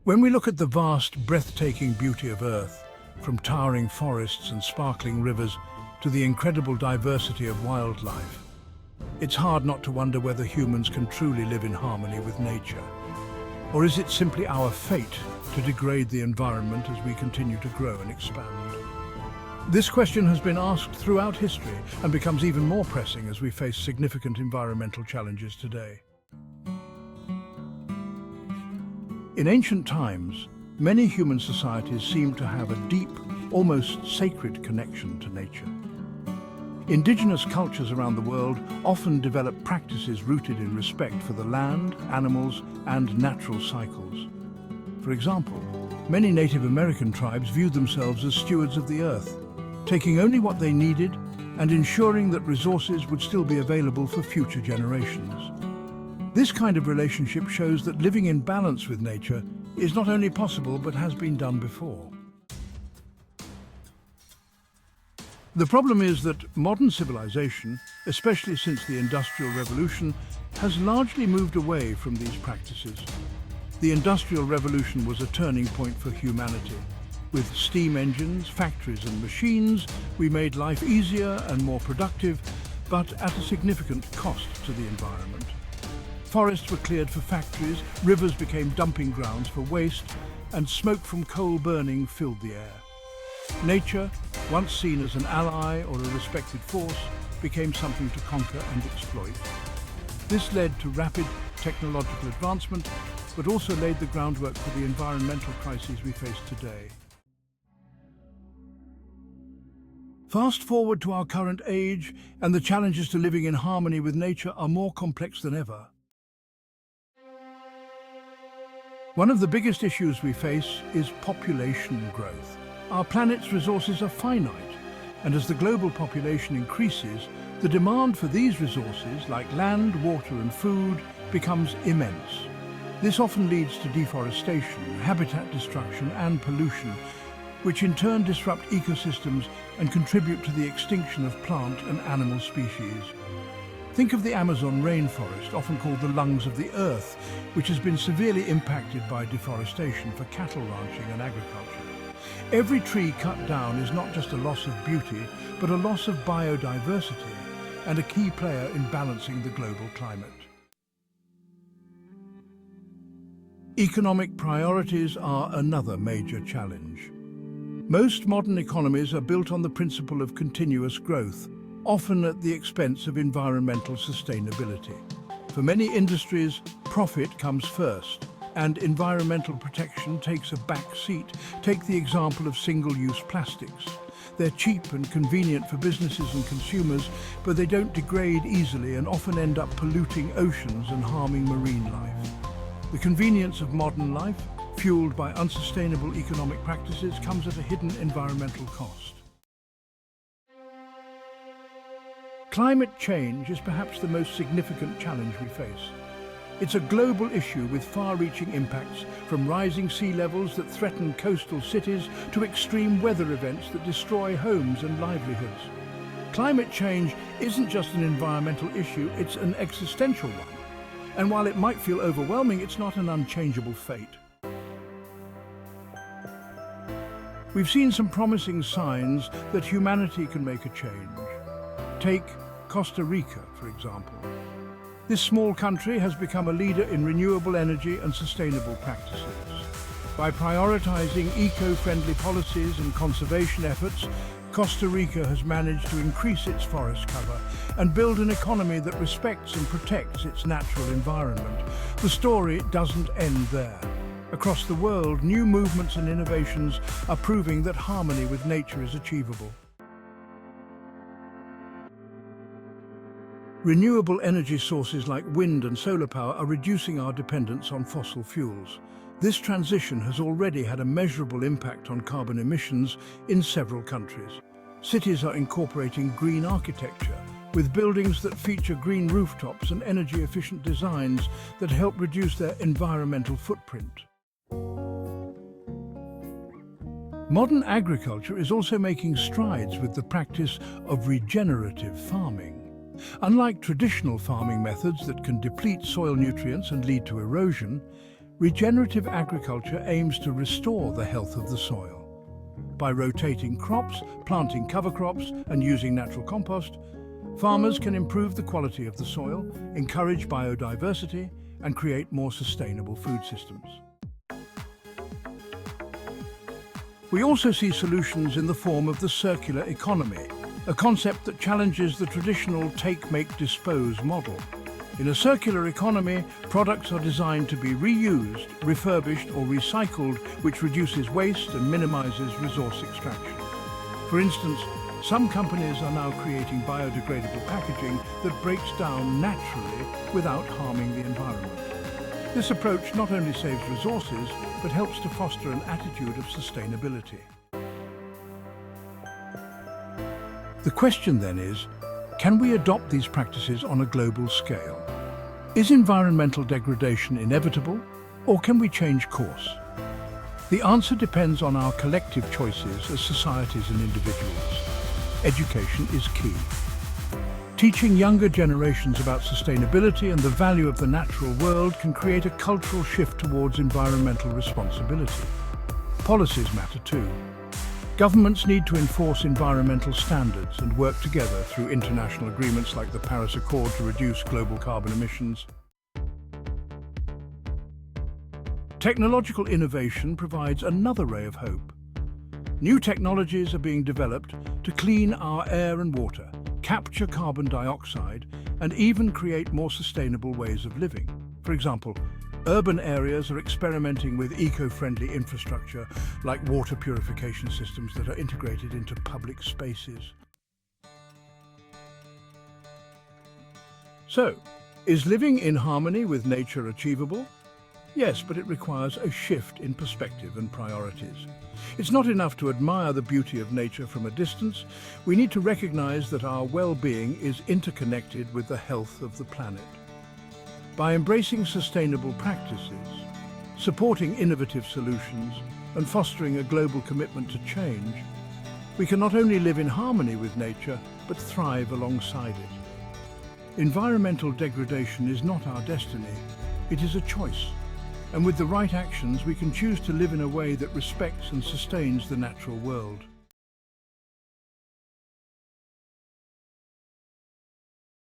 When we look at the vast, breathtaking beauty of Earth, from towering forests and sparkling rivers to the incredible diversity of wildlife, it's hard not to wonder whether humans can truly live in harmony with nature. Or is it simply our fate to degrade the environment as we continue to grow and expand? This question has been asked throughout history and becomes even more pressing as we face significant environmental challenges today. In ancient times, many human societies seemed to have a deep, almost sacred connection to nature. Indigenous cultures around the world often developed practices rooted in respect for the land, animals, and natural cycles. For example, many Native American tribes viewed themselves as stewards of the earth, taking only what they needed and ensuring that resources would still be available for future generations. This kind of relationship shows that living in balance with nature is not only possible but has been done before. The problem is that modern civilization, especially since the Industrial Revolution, has largely moved away from these practices. The Industrial Revolution was a turning point for humanity. With steam engines, factories and machines, we made life easier and more productive, but at a significant cost to the environment. Forests were cleared for factories, rivers became dumping grounds for waste, and smoke from coal burning filled the air. Nature, once seen as an ally or a respected force, became something to conquer and exploit. This led to rapid technological advancement, but also laid the groundwork for the environmental crises we face today. Fast forward to our current age, and the challenges to living in harmony with nature are more complex than ever. One of the biggest issues we face is population growth. Our planet's resources are finite, and as the global population increases, the demand for these resources, like land, water and food, becomes immense. This often leads to deforestation, habitat destruction and pollution, which in turn disrupt ecosystems and contribute to the extinction of plant and animal species. Think of the Amazon rainforest, often called the lungs of the earth, which has been severely impacted by deforestation for cattle ranching and agriculture. Every tree cut down is not just a loss of beauty, but a loss of biodiversity and a key player in balancing the global climate. Economic priorities are another major challenge. Most modern economies are built on the principle of continuous growth, often at the expense of environmental sustainability. For many industries, profit comes first, and environmental protection takes a back seat. Take the example of single-use plastics. They're cheap and convenient for businesses and consumers, but they don't degrade easily and often end up polluting oceans and harming marine life. The convenience of modern life, fueled by unsustainable economic practices, comes at a hidden environmental cost. Climate change is perhaps the most significant challenge we face. It's a global issue with far-reaching impacts, from rising sea levels that threaten coastal cities to extreme weather events that destroy homes and livelihoods. Climate change isn't just an environmental issue, it's an existential one. And while it might feel overwhelming, it's not an unchangeable fate. We've seen some promising signs that humanity can make a change. Take Costa Rica, for example. This small country has become a leader in renewable energy and sustainable practices. By prioritizing eco-friendly policies and conservation efforts, Costa Rica has managed to increase its forest cover and build an economy that respects and protects its natural environment. The story doesn't end there. Across the world, new movements and innovations are proving that harmony with nature is achievable. Renewable energy sources like wind and solar power are reducing our dependence on fossil fuels. This transition has already had a measurable impact on carbon emissions in several countries. Cities are incorporating green architecture, with buildings that feature green rooftops and energy-efficient designs that help reduce their environmental footprint. Modern agriculture is also making strides with the practice of regenerative farming. Unlike traditional farming methods that can deplete soil nutrients and lead to erosion, Regenerative agriculture aims to restore the health of the soil. By rotating crops, planting cover crops, and using natural compost, farmers can improve the quality of the soil, encourage biodiversity, and create more sustainable food systems. We also see solutions in the form of the circular economy, a concept that challenges the traditional take, make, dispose model. In a circular economy, products are designed to be reused, refurbished, or recycled, which reduces waste and minimizes resource extraction. For instance, some companies are now creating biodegradable packaging that breaks down naturally without harming the environment. This approach not only saves resources, but helps to foster an attitude of sustainability. The question then is, can we adopt these practices on a global scale? Is environmental degradation inevitable, or can we change course? The answer depends on our collective choices as societies and individuals. Education is key. Teaching younger generations about sustainability and the value of the natural world can create a cultural shift towards environmental responsibility. Policies matter too. Governments need to enforce environmental standards and work together through international agreements like the Paris Accord to reduce global carbon emissions. Technological innovation provides another ray of hope. New technologies are being developed to clean our air and water, capture carbon dioxide, and even create more sustainable ways of living. For example, urban areas are experimenting with eco-friendly infrastructure like water purification systems that are integrated into public spaces. So, is living in harmony with nature achievable? Yes, but it requires a shift in perspective and priorities. It's not enough to admire the beauty of nature from a distance. We need to recognize that our well-being is interconnected with the health of the planet. By embracing sustainable practices, supporting innovative solutions, and fostering a global commitment to change, we can not only live in harmony with nature, but thrive alongside it. Environmental degradation is not our destiny, it is a choice. And with the right actions, we can choose to live in a way that respects and sustains the natural world.